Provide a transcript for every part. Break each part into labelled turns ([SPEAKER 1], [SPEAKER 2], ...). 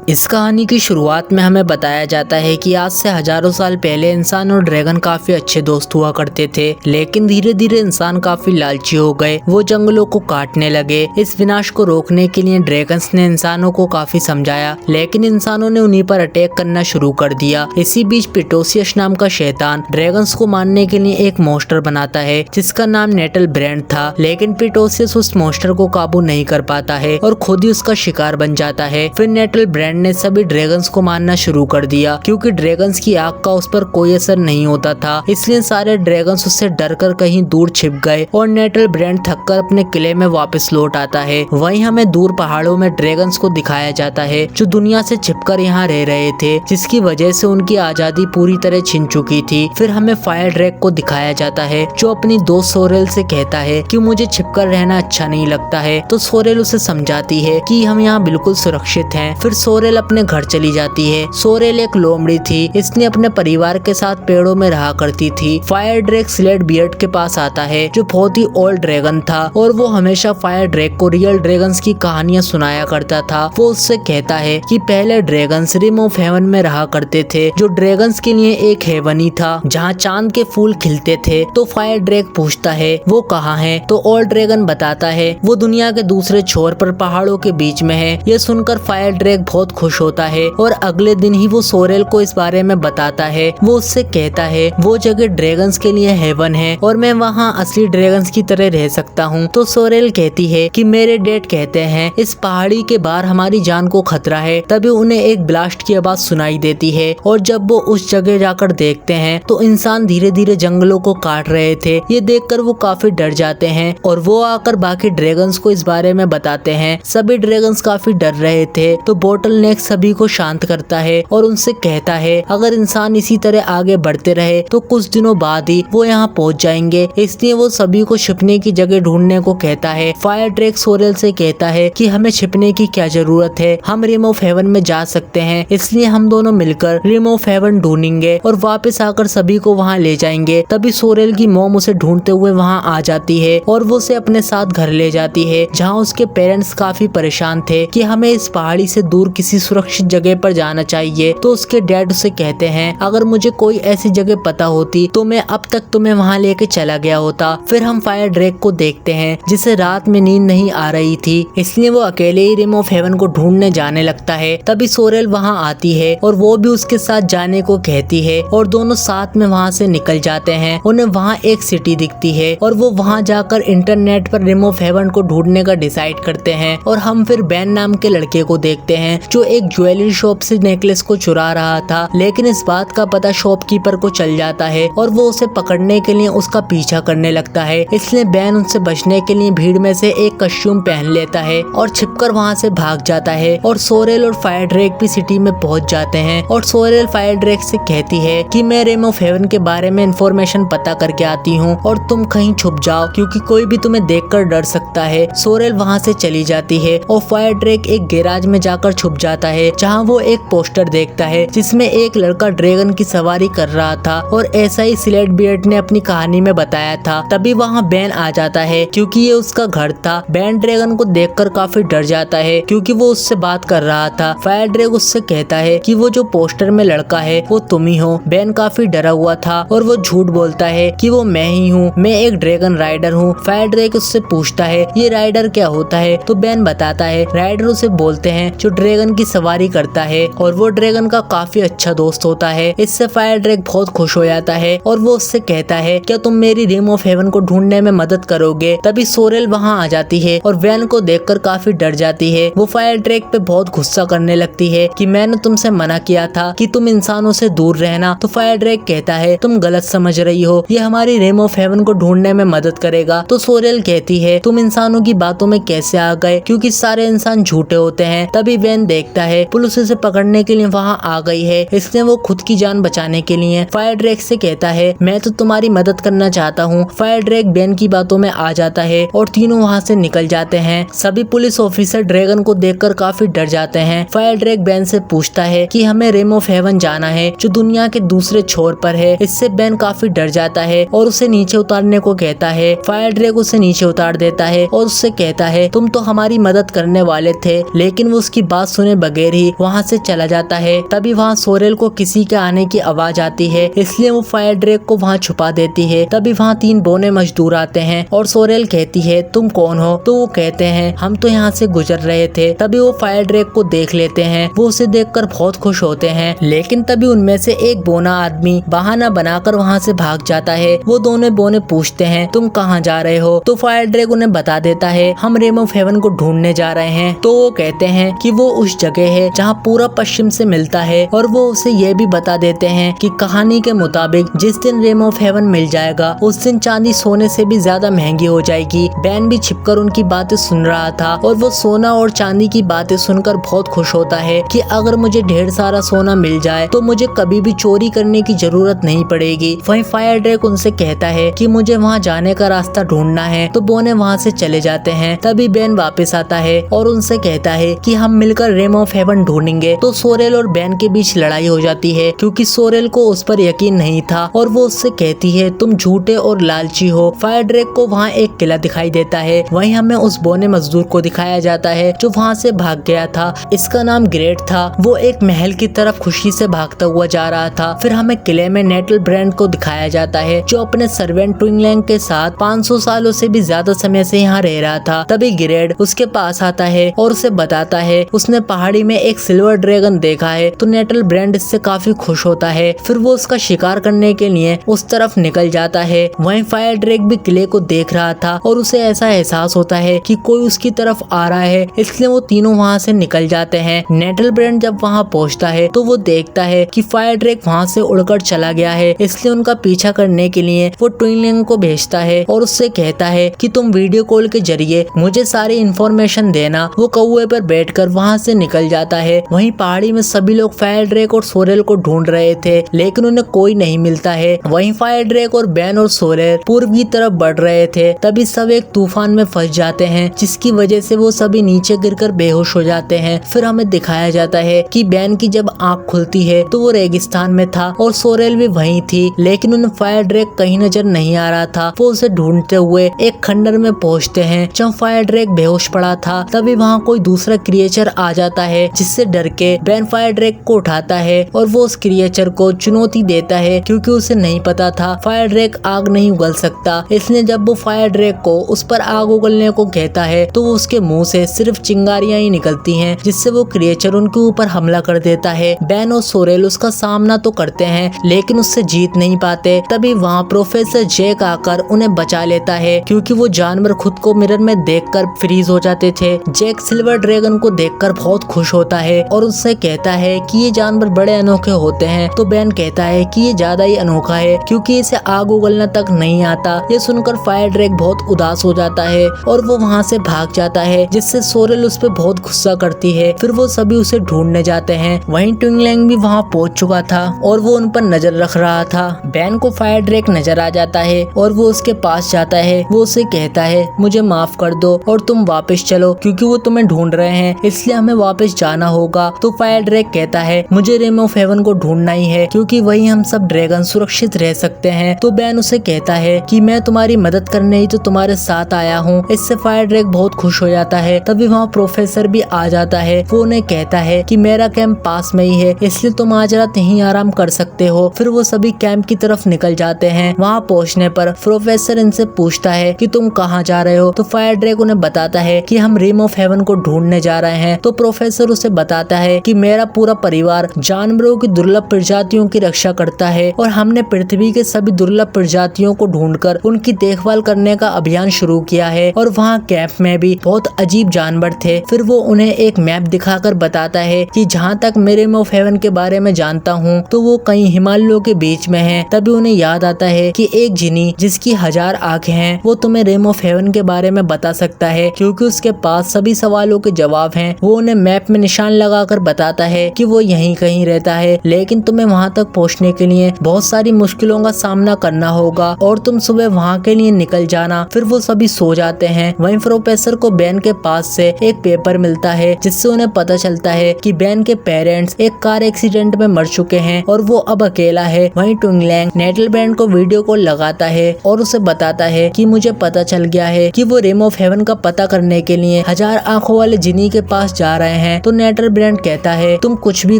[SPEAKER 1] इस कहानी की शुरुआत में हमें बताया जाता है कि आज से हजारों साल पहले इंसान और ड्रैगन काफी अच्छे दोस्त हुआ करते थे, लेकिन धीरे धीरे इंसान काफी लालची हो गए। वो जंगलों को काटने लगे। इस विनाश को रोकने के लिए ड्रैगन्स ने इंसानों को काफी समझाया, लेकिन इंसानों ने उन्हीं पर अटैक करना शुरू कर दिया। इसी बीच पिटोसियस नाम का शैतान ड्रैगन्स को मारने के लिए एक मॉन्स्टर बनाता है जिसका नाम नेटल ब्रेंड था, लेकिन पिटोसियस उस मॉन्स्टर को काबू नहीं कर पाता है और खुद ही उसका शिकार बन जाता है। फिर नेटल ब्रेंड ने सभी ड्रैगन्स को मारना शुरू कर दिया। क्योंकि ड्रैगन्स की आग का उस पर कोई असर नहीं होता था, इसलिए सारे ड्रैगन्स उससे डरकर कहीं दूर छिप गए और नेटल ब्रेंड थककर अपने किले में वापस लौट आता है। वहीं हमें दूर पहाड़ों में ड्रैगन्स को दिखाया जाता है जो दुनिया से छिपकर यहाँ रह रहे थे, जिसकी वजह से उनकी आजादी पूरी तरह छिन चुकी थी। फिर हमें फायर ड्रैग को दिखाया जाता है जो अपनी दोस्त सोरेल से कहता है कि मुझे छिपकर रहना अच्छा नहीं लगता है, तो सोरेल उसे समझाती है कि हम यहाँ बिल्कुल सुरक्षित हैं। फिर सोरेल अपने घर चली जाती है। सोरेल एक लोमड़ी थी, इसने अपने परिवार के साथ पेड़ों में रहा करती थी। फायर ड्रैग स्लेट बियर्ड के पास आता है जो बहुत ही ओल्ड ड्रैगन था और वो हमेशा फायर ड्रैग को रियल ड्रैगन्स की कहानियां सुनाया करता था। वो उससे कहता है कि पहले ड्रैगन्स रिम ऑफ हेवन में रहा करते थे जो ड्रैगन्स के लिए एक हेवन ही था जहाँ चांद के फूल खिलते थे। तो फायर ड्रैग पूछता है वो कहाँ है, तो ओल्ड ड्रैगन बताता है वो दुनिया के दूसरे छोर पर पहाड़ों के बीच में है। ये सुनकर फायर ड्रैग बहुत खुश होता है और अगले दिन ही वो सोरेल को इस बारे में बताता है। वो उससे कहता है वो जगह ड्रैगन्स के लिए हेवन है और मैं वहाँ असली ड्रैगन्स की तरह रह सकता हूँ। तो सोरेल कहती है कि मेरे डैड कहते हैं इस पहाड़ी के बाहर हमारी जान को खतरा है। तभी उन्हें एक ब्लास्ट की आवाज सुनाई देती है और जब वो उस जगह जाकर देखते हैं तो इंसान धीरे धीरे जंगलों को काट रहे थे। ये देखकर वो काफी डर जाते हैं और वो आकर बाकी ड्रैगन्स को इस बारे में बताते हैं। सभी ड्रैगन्स काफी डर रहे थे, तो बोटल नेक सभी को शांत करता है और उनसे कहता है अगर इंसान इसी तरह आगे बढ़ते रहे तो कुछ दिनों बाद ही वो यहाँ पहुँच जाएंगे, इसलिए वो सभी को छिपने की जगह ढूंढने को कहता है। फायर ड्रैग सोरेल से कहता है कि हमें छिपने की क्या जरूरत है, हम रिम ऑफ हेवन में जा सकते हैं, इसलिए हम दोनों मिलकर रिम ऑफ हेवन ढूंढेंगे और वापस आकर सभी को वहाँ ले जाएंगे। तभी सोरेल की मॉम उसे ढूंढते हुए वहाँ आ जाती है और वो उसे अपने साथ घर ले जाती है, जहाँ उसके पेरेंट्स काफी परेशान थे कि हमें इस पहाड़ी से दूर किसी सुरक्षित जगह पर जाना चाहिए। तो उसके डैड उसे कहते हैं अगर मुझे कोई ऐसी जगह पता होती तो मैं अब तक तुम्हें वहाँ लेके चला गया होता। फिर हम फायर ड्रैग को देखते हैं जिसे रात में नींद नहीं आ रही थी, इसलिए वो अकेले ही रिम ऑफ हेवन को ढूंढने जाने लगता है। तभी सोरेल वहाँ आती है और वो भी उसके साथ जाने को कहती है और दोनों साथ में वहाँ से निकल जाते हैं। उन्हें वहाँ एक सिटी दिखती है और वो वहाँ जाकर इंटरनेट पर रिम ऑफ हेवन को ढूंढने का डिसाइड करते हैं। और हम फिर बैन नाम के लड़के को देखते हैं जो एक ज्वेलरी शॉप से नेकलेस को चुरा रहा था, लेकिन इस बात का पता शॉपकीपर को चल जाता है और वो उसे पकड़ने के लिए उसका पीछा करने लगता है। इसलिए बैन उनसे बचने के लिए भीड़ में से एक कस्ट्यूम पहन लेता है और छिपकर वहाँ से भाग जाता है। और सोरेल और फायर ड्रैग भी सिटी में पहुँच जाते हैं और सोरेल फायर ड्रैग से कहती है कि मैं रिम ऑफ हेवन के बारे में इंफॉर्मेशन पता करके आती हूँ और तुम कहीं छुप जाओ क्योंकि कोई भी तुम्हें देखकर डर सकता है। सोरेल वहाँ से चली जाती है और फायर ड्रैग एक गैराज में जाकर छुप जाता है, जहाँ वो एक पोस्टर देखता है जिसमें एक लड़का ड्रैगन की सवारी कर रहा था और ऐसा ही स्लेट बियर्ड ने अपनी कहानी में बताया था। तभी वहाँ बैन आ जाता है क्योंकि ये उसका घर था। बैन ड्रैगन को देखकर काफी डर जाता है क्योंकि वो उससे बात कर रहा था। फायर ड्रैग उससे कहता है कि वो जो पोस्टर में लड़का है वो तुम ही हो। बैन काफी डरा हुआ था और वो झूठ बोलता है कि वो मैं ही हूँ, मैं एक ड्रैगन राइडर हूँ। फायर ड्रैग उससे पूछता है ये राइडर क्या होता है, तो बैन बताता है राइडर उसे बोलते हैं जो ड्रैगन की सवारी करता है और वो ड्रैगन का काफी अच्छा दोस्त होता है। इससे फायर ड्रैग बहुत खुश हो जाता है और वो उससे कहता है क्या तुम मेरी रिम ऑफ हेवन को ढूंढने में मदद करोगे। तभी सोरेल वहाँ आ जाती है और वैन को देखकर काफी डर जाती है। वो फायर ड्रैग पे बहुत गुस्सा करने लगती है कि मैंने तुमसे मना किया था कि तुम इंसानों से दूर रहना। तो फायर ड्रैग कहता है तुम गलत समझ रही हो, ये हमारी रिम ऑफ हेवन को ढूंढने में मदद करेगा। तो सोरेल कहती है तुम इंसानों की बातों में कैसे आ गए, क्योंकि सारे इंसान झूठे होते हैं। तभी वैन देखता है पुलिस उसे पकड़ने के लिए वहाँ आ गई है, इसलिए वो खुद की जान बचाने के लिए फायर ड्रैग से कहता है मैं तो तुम्हारी मदद करना चाहता हूँ। फायर ड्रैग बैन की बातों में आ जाता है और तीनों वहाँ से निकल जाते हैं। सभी पुलिस ऑफिसर ड्रैगन को देखकर काफी डर जाते हैं। फायर ड्रैग बैन से पूछता है कि हमें रिम ऑफ हेवन जाना है जो दुनिया के दूसरे छोर पर है। इससे बैन काफी डर जाता है और उसे नीचे उतारने को कहता है। फायर ड्रैग उसे नीचे उतार देता है और उससे कहता है तुम तो हमारी मदद करने वाले थे, लेकिन वो उसकी बात सुने बगैर ही वहाँ से चला जाता है। तभी वहाँ सोरेल को किसी के आने की आवाज आती है, इसलिए वो फायर ड्रैग को वहाँ छुपा देती है। तभी वहाँ 3 बौने मजदूर आते हैं और सोरेल कहती है तुम कौन हो? तो वो कहते हैं हम तो यहाँ से गुजर रहे थे। तभी वो फायर ड्रैग को देख लेते हैं, वो उसे देखकर बहुत खुश होते हैं। लेकिन तभी उनमें से एक बोना आदमी बहाना बनाकर वहाँ से भाग जाता है। वो दोनों बोने पूछते हैं तुम कहाँ जा रहे हो? तो फायर ड्रैग उन्हें बता देता है हम रिम ऑफ हेवन को ढूंढने जा रहे हैं। तो वो कहते हैं कि वो उस जगह है जहाँ पूरा पश्चिम से मिलता है, और वो उसे ये भी बता देते हैं कि कहानी के मुताबिक जिस दिन रिम ऑफ हेवन मिल जाएगा उस दिन चांदी सोने से भी ज्यादा महंगी हो जाएगी। बैन भी छिपकर उनकी बातें सुन रहा था और वो सोना और चांदी की बातें सुनकर बहुत खुश होता है कि अगर मुझे ढेर सारा सोना मिल जाए तो मुझे कभी भी चोरी करने की जरूरत नहीं पड़ेगी। वहीं फायर ड्रैग उनसे कहता है कि मुझे वहाँ जाने का रास्ता ढूंढना है। तो बोने वहाँ से चले जाते हैं। तभी बैन वापस आता है और उनसे कहता है कि हम मिलकर रिम ऑफ हेवन ढूंढेंगे। तो सोरेल और बैन के बीच लड़ाई हो जाती है क्योंकि सोरेल को उस पर यकीन नहीं था और वो उससे कहती है तुम झूठे और लालची हो। फायर ड्रैग को वहाँ एक किला दिखाई देता है। वहीं हमें उस बोने मजदूर को दिखाया जाता है जो वहाँ से भाग गया था। इसका नाम ग्रेट था। वो एक महल की तरफ खुशी से भागता हुआ जा रहा था। फिर हमें किले में नेटल ब्रांड को दिखाया जाता है जो अपने सर्वेंट ट्विंगलैंग के साथ 500 सालों से भी ज्यादा समय से यहाँ रह रहा था। तभी ग्रेड उसके पास आता है और उसे बताता है उसने पहाड़ी में एक सिल्वर ड्रैगन देखा है। तो नेटल ब्रांड इससे काफी खुश होता है। फिर वो उसका शिकार करने के लिए उस तरफ निकल जाता है। वहीं फायर ड्रैग भी किले को देख रहा था और उसे ऐसा एहसास होता है कि कोई उसकी तरफ आ रहा है, इसलिए वो तीनों वहाँ से निकल जाते हैं। नेटल ब्रांड जब वहाँ पहुँचता है तो वो देखता है कि फायर ड्रैग वहाँ से उड़कर चला गया है, इसलिए उनका पीछा करने के लिए वो ट्विंगलैंग को भेजता है और उससे कहता है कि तुम वीडियो कॉल के जरिए मुझे सारी इंफॉर्मेशन देना। वो कौवे पर बैठकर वहाँ से निकल जाता है। वहीं पहाड़ी में सभी लोग फायर ड्रैग और सोरेल को ढूंढ रहे थे लेकिन उन्हें कोई नहीं मिलता है। वहीं फायर ड्रैग और बैन और सोरेल पूर्व की तरफ बढ़ रहे थे। तभी सब एक तूफान में फंस जाते हैं जिसकी वजह से वो सभी नीचे गिरकर बेहोश हो जाते हैं। फिर हमें दिखाया जाता है कि बैन की जब आँख खुलती है तो वो रेगिस्तान में था और सोरेल भी वहीं थी, लेकिन उन्हें फायर ड्रैग कहीं नजर नहीं आ रहा था। वो उसे ढूंढते हुए एक खंडर में पहुंचते हैं जब फायर ड्रैग बेहोश पड़ा था। तभी वहाँ कोई दूसरा क्रिएचर आ जाता है जिससे डर के बैन फायर ड्रैग को उठाता है और वो उस क्रिएचर को चुनौती देता है क्योंकि उसे नहीं पता था फायर ड्रैग आग नहीं उगल सकता। इसलिए जब वो फायर ड्रैग को उस पर आग उगलने को कहता है तो वो उसके मुंह से सिर्फ चिंगारियां ही निकलती हैं, जिससे वो क्रिएचर उनके ऊपर हमला कर देता है। बैन और सोरेल उसका सामना तो करते हैं लेकिन उससे जीत नहीं पाते। तभी वहाँ प्रोफेसर जैक आकर उन्हें बचा लेता है क्योंकि वो जानवर खुद को मिरर में देखकर फ्रीज हो जाते थे। जैक सिल्वर ड्रैगन को देखकर बहुत खुश होता है और उससे कहता है कि ये जानवर बड़े अनोखे होते हैं। तो बैन कहता है कि ये ज्यादा ही अनोखा है क्योंकि इसे आग उगलना तक नहीं आता। ये सुनकर फायर ड्रैग बहुत उदास हो जाता है और वो वहाँ से भाग जाता है, जिससे सोरेल उस पर बहुत गुस्सा करती है। फिर वो सभी उसे ढूंढने जाते हैं। वहीं ट्विंगलैंग भी वहाँ पहुँच चुका था और वो उन पर नजर रख रहा था। बैन को फायर ड्रैग नजर आ जाता है और वो उसके पास जाता है। वो उसे कहता है मुझे माफ कर दो और तुम वापस चलो क्योंकि वो तुम्हें ढूंढ रहे हैं, इसलिए हमें वापस जाना होगा। तो फायर ड्रैग कहता है मुझे रिम ऑफ हेवन को ढूंढना ही है क्योंकि वहीं हम सब ड्रैगन सुरक्षित रह सकते हैं। तो बैन उसे कहता है कि मैं तुम्हारी मदद करने ही तो तुम्हारे साथ आया हूँ। इससे फायर ड्रैग बहुत खुश हो जाता है। तभी वहाँ प्रोफेसर भी आ जाता है। वो उन्हें कहता है कि मेरा कैंप पास में ही है, इसलिए तुम आज रात यहीं आराम कर सकते हो। फिर वो सभी कैंप की तरफ निकल जाते हैं। वहाँ पहुँचने पर प्रोफेसर इनसे पूछता है कि तुम कहाँ जा रहे हो? तो फायर ड्रैग उन्हें बताता है कि हम रिम ऑफ हेवन को ढूंढने जा रहे हैं। तो प्रोफेसर उसे बताता है कि मेरा पूरा परिवार जानवरों की दुर्लभ प्रजातियों की रक्षा करता है और हमने पृथ्वी के सभी दुर्लभ प्रजातियों को ढूंढकर उनकी देखभाल करने का अभियान शुरू किया है। और वहाँ कैंप में भी बहुत अजीब जानवर थे। फिर वो उन्हें एक मैप दिखाकर बताता है कि जहाँ तक मैं रिम ऑफ हेवन के बारे में जानता हूँ तो वो कई हिमालयों के बीच में है। तभी उन्हें याद आता है कि एक जिनी जिसकी 1000 आंखें हैं वो तुम्हें रिम ऑफ हेवन के बारे में बता सकता है क्योंकि उसके पास सभी सवालों के जवाब हैं। वो उन्हें मैप में निशान लगाकर बताता है कि वो यहीं कहीं रहता है, लेकिन तुम्हें वहाँ तक पहुँचने के लिए बहुत सारी मुश्किलों का सामना करना होगा और तुम सुबह वहाँ के लिए निकल जाना। फिर वो सभी सो जाते हैं। वहीं प्रोफेसर को बैन के पास से एक पेपर मिलता है जिससे उन्हें पता चलता है कि बैन के पेरेंट्स एक कार एक्सीडेंट में मर चुके हैं और वो अब अकेला है। वहीं ट्विंगलैंग नेटल ब्रांड को वीडियो कॉल लगाता है और उसे बताता है कि मुझे पता चल गया है कि वो रिम ऑफ हेवन का पता करने के लिए 1000 आंखों वाले जिनी के पास जा रहे हैं तो नेटल ब्रांड कहता है तुम कुछ भी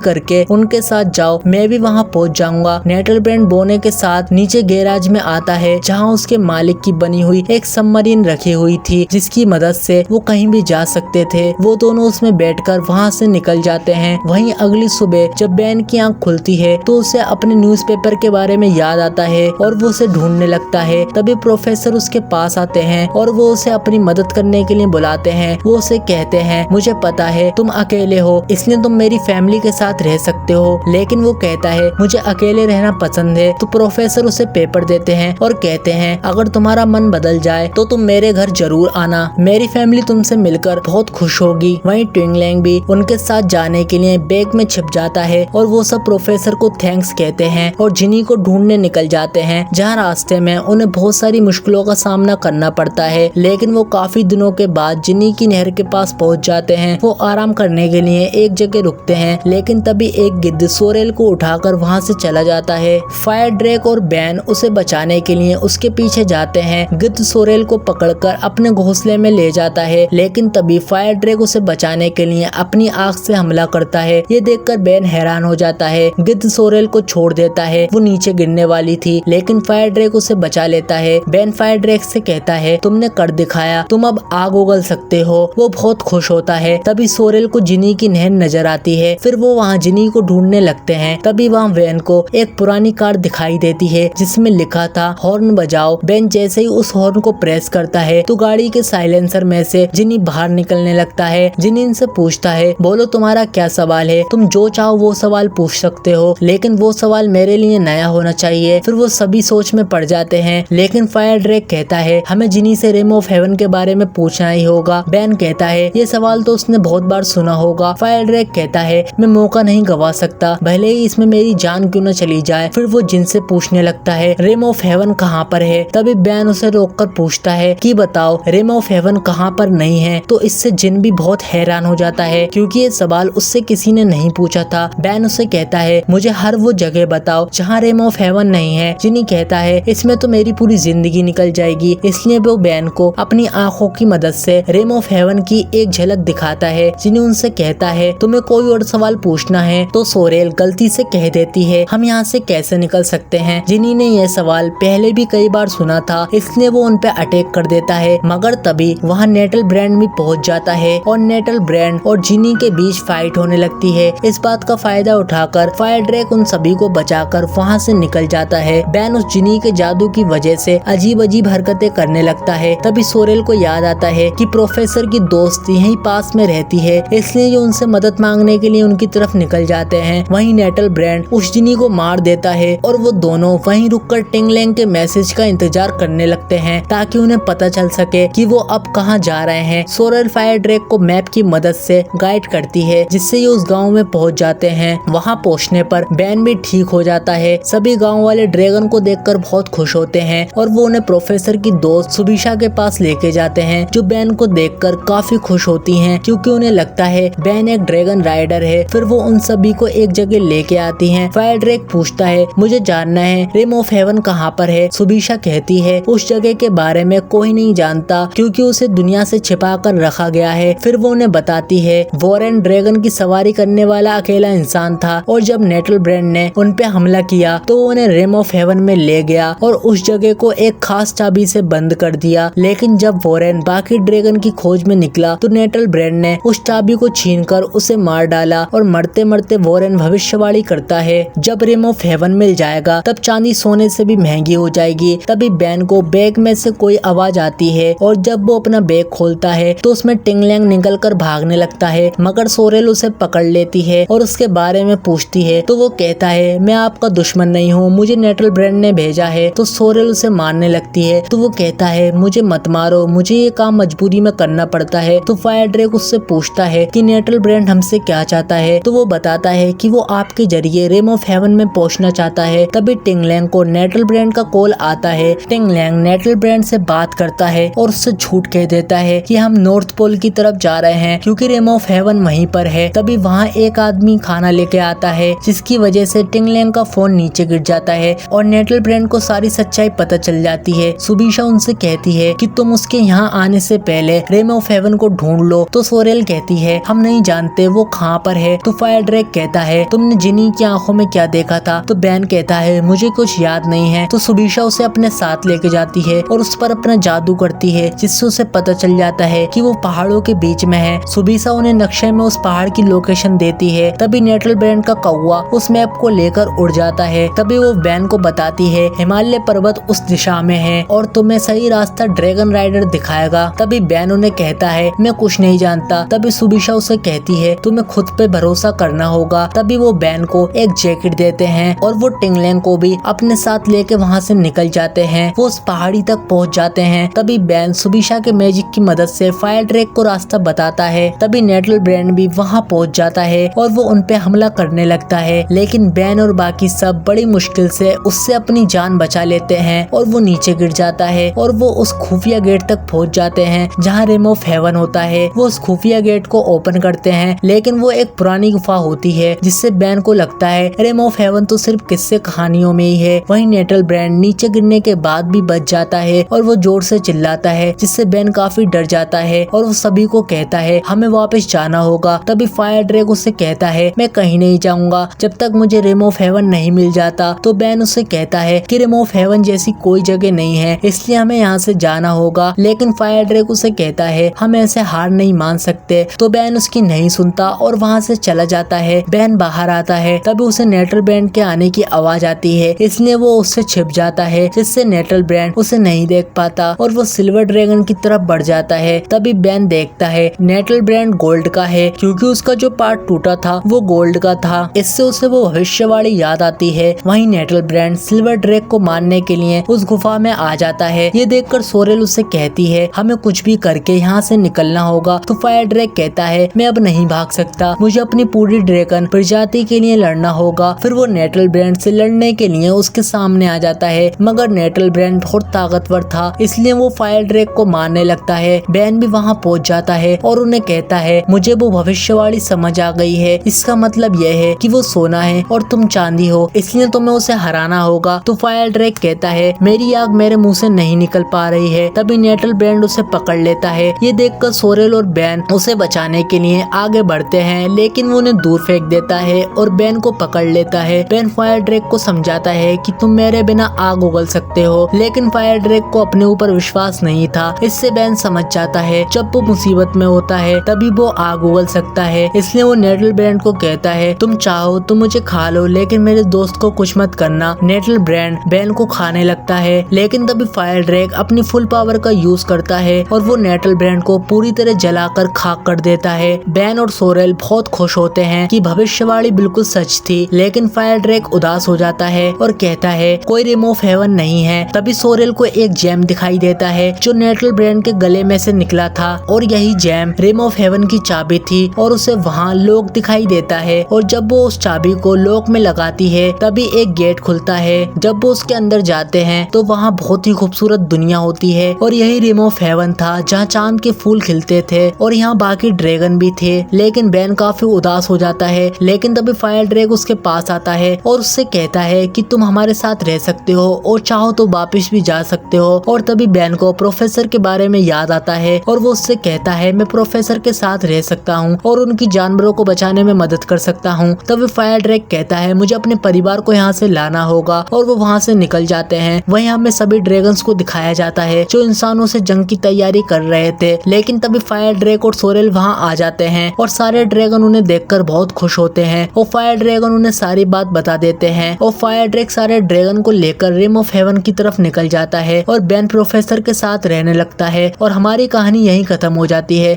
[SPEAKER 1] करके उनके साथ जाओ, मैं भी वहाँ पहुँच जाऊंगा। नेटल ब्रांड बोने के साथ नीचे गैराज में आता है जहाँ उसके मालिक की बनी हुई एक सबमरीन रखी हुई थी जिसकी मदद से वो कहीं भी जा सकते थे। वो दोनों उसमें बैठकर वहाँ से निकल जाते हैं। वहीं अगली सुबह जब बेन की आंख खुलती है तो उसे अपने न्यूज़पेपर के बारे में याद आता है और वो उसे ढूंढने लगता है। तभी प्रोफेसर उसके पास आते हैं और वो उसे अपनी मदद करने के लिए बुलाते हैं। वो उसे कहते हैं मुझे पता है तुम अकेले हो इसलिए तुम मेरी फैमिली के साथ रह सकते हो, लेकिन वो कहता है मुझे अकेले रहना पसंद है। तो प्रोफेसर उसे पेपर देते हैं और कहते हैं अगर तुम्हारा मन बदल जाए तो तुम मेरे घर जरूर आना, मेरी फैमिली तुमसे मिलकर बहुत खुश होगी। वहीं ट्विंगलैंग भी उनके साथ जाने के लिए बैग में छिप जाता है और वो सब प्रोफेसर को थैंक्स कहते हैं और जिनी को ढूंढने निकल जाते हैं, जहाँ रास्ते में उन्हें बहुत सारी मुश्किलों का सामना करना पड़ता है। लेकिन वो काफी दिनों के बाद जिनी की नहर के पास पहुँच जाते हैं। वो आराम करने के लिए एक जगह रुकते हैं, लेकिन तभी एक गिद्ध सोरेल को उठाकर वहाँ से चला जाता है। फायर ड्रैक और बैन उसे बचाने के लिए उसके पीछे जाते हैं। गिद्ध सोरेल को पकड़कर अपने घोंसले में ले जाता है, लेकिन तभी फायर ड्रैक उसे बचाने के लिए अपनी आँख से हमला करता है। ये देखकर बैन हैरान हो जाता है। गिद्ध सोरेल को छोड़ देता है, वो नीचे गिरने वाली थी लेकिन फायर ड्रैक उसे बचा लेता है। बैन फायर ड्रैक से कहता है तुमने कर दिखाया, तुम अब आग उगल सकते हो। वो बहुत खुश होता है। तभी सोरेल को जिनी की नहर नजर आती है। फिर वो वहाँ जिनी को ढूंढने लगते हैं। तभी वहाँ बैन को एक पुरानी कार दिखाई देती है जिसमें लिखा था हॉर्न बजाओ। बैन जैसे ही उस हॉर्न को प्रेस करता है तो गाड़ी के साइलेंसर में से जिनी बाहर निकलने लगता है। जिनी इनसे पूछता है बोलो तुम्हारा क्या सवाल है, तुम जो चाहो वो सवाल पूछ सकते हो, लेकिन वो सवाल मेरे लिए नया होना चाहिए। फिर वो सभी सोच में पड़ जाते हैं, लेकिन फायर ड्रैक कहता है हमें जिनी से रिम ऑफ हेवन के बारे में पूछना ही होगा। बैन कहता है ये सवाल तो उसने बहुत बार सुना होगा। फायर ड्रैक कहता है मैं मौका नहीं गवा सकता, भले ही इसमें मेरी जान क्यों न चली जाए। फिर वो जिन से पूछने लगता है रिम ऑफ हेवन कहाँ पर है। तभी बैन उसे रोककर पूछता है कि बताओ रिम ऑफ हेवन कहाँ पर नहीं है। तो इससे जिन भी बहुत हैरान हो जाता है क्योंकि ये सवाल उससे किसी ने नहीं पूछा था। बैन उसे कहता है मुझे हर वो जगह बताओ जहाँ रिम ऑफ हेवन नहीं है। जिनी कहता है इसमें तो मेरी पूरी जिंदगी निकल जाएगी। इसलिए वो बैन को अपनी आंखों की मदद से रिम ऑफ हेवन की एक झलक दिखाता है। जिनी उनसे कहता है तुम्हें कोई और सवाल पूछना है। तो सोरेल गलती से कह देती है हम यहाँ से कैसे निकल सकते हैं। जिनी ने यह सवाल पहले भी कई बार सुना था, इसलिए वो उन पे अटैक कर देता है। मगर तभी वहाँ नेटल ब्रांड भी पहुँच जाता है और नेटल ब्रांड और जिनी के बीच फाइट होने लगती है। इस बात का फायदा उठाकर फायर ड्रैक उन सभी को बचाकर वहाँ से निकल जाता है। बैन उस जिनी के जादू की वजह से अजीब अजीब हरकतें करने लगता है। तभी सोरेल को याद आता है कि प्रोफेसर की दोस्त यहीं पास में रहती है, इसलिए ये उनसे मदद मांगने के लिए उनकी तरफ निकल जाते हैं। वहीं नेटल ब्रांड उस जिनी को मार देता है और वो दोनों वहीं रुककर टिंगलैंग के मैसेज का इंतजार करने लगते हैं ताकि उन्हें पता चल सके कि वो अब कहाँ जा रहे हैं। सोरेल फायर ड्रैक को मैप की मदद से गाइड करती है जिससे ये उस गाँव में पहुँच जाते हैं। वहाँ पहुँचने पर बैन भी ठीक हो जाता है। सभी गाँव वाले ड्रैगन को देखकर बहुत खुश होते हैं और वो उन्हें प्रोफेसर की दोस्त सुबिशा के पास लेके जाते हैं, जो बैन को देखकर काफी खुश होती हैं क्योंकि उन्हें लगता है बैन एक ड्रैगन राइडर है। फिर वो उन सभी को एक जगह लेके आती हैं। फायर ड्रैक पूछता है मुझे जानना है रिम ऑफ हेवन कहाँ पर है। सुबिशा कहती है उस जगह के बारे में कोई नहीं जानता क्योंकि उसे दुनिया से छिपा कर रखा गया है। फिर वो उन्हें बताती है वॉरेन ड्रैगन की सवारी करने वाला अकेला इंसान था और जब नेटल ब्रांड ने उन पे हमला किया तो वो उन्हें रिम ऑफ हेवन में ले गया और उस जगह को एक खास चाबी से बंद कर दिया। लेकिन जब वॉरेन बाकी ड्रैगन की खोज में निकला तो नेटल ब्रांड ने उस चाबी को छीनकर उसे मार डाला और मरते मरते वॉरेन भविष्यवाणी करता है जब रिम ऑफ हेवन मिल जाएगा तब चांदी सोने से भी महंगी हो जाएगी। तभी बैन को बैग में से कोई आवाज आती है और जब वो अपना बैग खोलता है तो उसमें टिंगलैंग निकलकर भागने लगता है, मगर सोरेल उसे पकड़ लेती है और उसके बारे में पूछती है तो वो कहता है मैं आपका दुश्मन नहीं हूँ, मुझे नेटल ब्रांड ने भेजा है। तो सोरेल उसे मारने लगती है तो वो कहता है मुझे मत मारो, मुझे ये काम मजबूरी में करना पड़ता है। तो फायर ड्रैक उससे पूछता है कि नेटल ब्रांड हमसे क्या चाहता है। तो वो बताता है कि वो आपके जरिए रिम ऑफ हेवन में पहुंचना चाहता है। तभी टिंगलैंग को नेटल ब्रांड का कॉल आता है। टिंगलैंग नेटल ब्रांड से बात करता है और उससे झूठ कह देता है कि हम नॉर्थ पोल की तरफ जा रहे हैं क्योंकि रिम ऑफ हेवन वहीं पर है। तभी वहाँ एक आदमी खाना लेके आता है जिसकी वजह से टिंगलैंग का फोन नीचे गिर जाता है और नेटल ब्रांड को सारी सच्चाई पता चल जाती है। सुबिशा उनसे कहती है कि तुम उसके यहाँ आने से पहले रिम ऑफ हेवन को ढूंढ लो। तो सोरेल कहती है है, हम नहीं जानते वो कहाँ पर है। तो फायर ड्रैग कहता है तुमने जिनी की आंखों में क्या देखा था? तो बैन कहता है मुझे कुछ याद नहीं है। तो सुबीशा उसे अपने साथ लेके जाती है और उस पर अपना जादू करती है, जिससे उसे पता चल जाता है कि वो पहाड़ों के बीच में है। सुबीशा उन्हें नक्शे में उस पहाड़ की लोकेशन देती है। तभी नेटल ब्रांड का कौवा उस मैप को लेकर उड़ जाता है। तभी वो बैन को बताती है हिमालय पर्वत उस दिशा में है और तुम्हें सही रास्ता ड्रैगन राइडर दिखाएगा। तभी बैन उन्हें कहता है मैं कुछ नहीं जानता। तभी सुबीशा उसे कहती है तुम्हें खुद पे भरोसा करना होगा। तभी वो बैन को एक जैकेट देते हैं और वो टिंगलेंग को भी अपने साथ लेके वहाँ से निकल जाते हैं। वो उस पहाड़ी तक पहुँच जाते हैं। तभी बैन सुबीशा के मैजिक की मदद से फायर ड्रैग को रास्ता बताता है। तभी नेटल ब्रांड भी वहाँ पहुँच जाता है और वो उन पे हमला करने लगता है, लेकिन बैन और बाकी सब बड़ी मुश्किल से उससे अपनी जान बचा लेते हैं और वो नीचे गिर जाता है और वो उस खुफिया गेट तक पहुँच जाते हैं जहाँ रिम ऑफ हेवन होता है। वो उस खुफिया गेट को ओपन करते हैं, लेकिन वो एक पुरानी गुफा होती है, जिससे बैन को लगता है रिम ऑफ हेवन तो सिर्फ किस्से कहानियों में ही है। वहीं नेटल ब्रांड नीचे गिरने के बाद भी बच जाता है और वो जोर से चिल्लाता है, जिससे बैन काफी डर जाता है और वो सभी को कहता है हमें वापस जाना होगा। तभी फायर ड्रैग उससे कहता है मैं कहीं नहीं जाऊंगा जब तक मुझे रिम ऑफ हेवन नहीं मिल जाता। तो बैन उससे कहता है कि रिम ऑफ हेवन जैसी कोई जगह नहीं है, इसलिए हमें यहाँ से जाना होगा। लेकिन फायर ड्रैग उसे कहता है हम ऐसे हार नहीं मान सकते। तो बैन उसकी नहीं सुनता और वहाँ से चला जाता है। बैन बाहर आता है, तभी उसे नेटल ब्रांड के आने की आवाज आती है, इसलिए वो उससे छिप जाता है, जिससे नेटल ब्रांड उसे नहीं देख पाता और वो सिल्वर ड्रैगन की तरफ बढ़ जाता है। तभी बैन देखता है नेटल ब्रांड गोल्ड का है, क्योंकि उसका जो पार्ट टूटा था वो गोल्ड का था। इससे उसे वो भविष्यवाणी याद आती है। वहीं नेटल ब्रांड सिल्वर ड्रैग को मारने के लिए उस गुफा में आ जाता है। ये देखकर सोरेल उससे कहती है हमें कुछ भी करके यहाँ से निकलना होगा। तो फायर ड्रैग कहता है मैं अब नहीं भाग सकता, मुझे अपनी पूरी ड्रैगन प्रजाति के लिए लड़ना होगा। फिर वो नेटल ब्रांड से लड़ने के लिए उसके सामने आ जाता है, मगर नेटल ब्रांड बहुत ताकतवर था, इसलिए वो फायर ड्रैग को मारने लगता है। बैन भी वहाँ पहुँच जाता है और उन्हें कहता है मुझे वो भविष्यवाणी समझ आ गई है, इसका मतलब यह है कि वो सोना है और तुम चांदी हो, इसलिए तुम्हें उसे हराना होगा। तो फायर ड्रैग कहता है मेरी आग मेरे मुंह से नहीं निकल पा रही है। तभी नेटल ब्रांड उसे पकड़ लेता है। ये देखकर सोरेल और बैन उसे बचाने के लिए आगे बढ़ते हैं, लेकिन वो उन्हें दूर फेंक देता है और बैन को पकड़ लेता है। बैन फायर ड्रैग को समझाता है कि तुम मेरे बिना आग उगल सकते हो, लेकिन फायर ड्रैग को अपने ऊपर विश्वास नहीं था। इससे बैन समझ जाता है जब वो मुसीबत में होता है तभी वो आग उगल सकता है, इसलिए वो नेटल ब्रांड को कहता है तुम चाहो तो मुझे खा लो, लेकिन मेरे दोस्त को कुछ मत करना। नेटल ब्रांड बैन को खाने लगता है, लेकिन तभी फायर ड्रैग अपनी फुल पावर का यूज करता है और वो नेटल ब्रांड को पूरी तरह जलाकर खाक कर देता है। बैन और सोरेल बहुत खुश होते हैं कि भविष्यवाणी बिल्कुल सच थी, लेकिन फायर ड्रैग उदास हो जाता है और कहता है कोई रिम ऑफ हेवन नहीं है। तभी सोरेल को एक जेम दिखाई देता है जो नेटल ब्रांड के गले में से निकला था और यही जेम रिम ऑफ हेवन की चाबी थी और उसे वहाँ लॉक दिखाई देता है। और जब वो उस चाबी को लॉक में लगाती है तभी एक गेट खुलता है। जब वो उसके अंदर जाते हैं तो वहाँ बहुत ही खूबसूरत दुनिया होती है और यही रिम ऑफ हेवन था जहाँ चांद के फूल खिलते थे और यहाँ बाकी ड्रैगन भी थे। लेकिन बैन काफी उदास हो जाता है, लेकिन तभी फायर ड्रैग उसके पास आता है और उससे कहता है कि तुम हमारे साथ रह सकते हो और चाहो तो वापस भी जा सकते हो। और तभी बैन को प्रोफेसर के बारे में याद आता है और वो उससे कहता है मैं प्रोफेसर के साथ रह सकता हूँ और उनकी जानवरों को बचाने में मदद कर सकता हूँ। तभी फायर ड्रैग कहता है मुझे अपने परिवार को यहाँ से लाना होगा और वो वहाँ से निकल जाते हैं। वहीं हमें सभी ड्रैगन्स को दिखाया जाता है जो इंसानों से जंग की तैयारी कर रहे थे। लेकिन तभी फायर ड्रैग और सोरेल वहाँ आ जाते हैं और सारे ड्रैगन उन्हें देखकर बहुत खुश होते हैं और फायर ड्रैगन उन्हें सारी बात बता देते हैं और फायर ड्रैग सारे ड्रैगन को लेकर रिम ऑफ हेवन की तरफ निकल जाता है और बैन प्रोफेसर के साथ रहने लगता है और हमारी कहानी यहीं खत्म हो जाती है।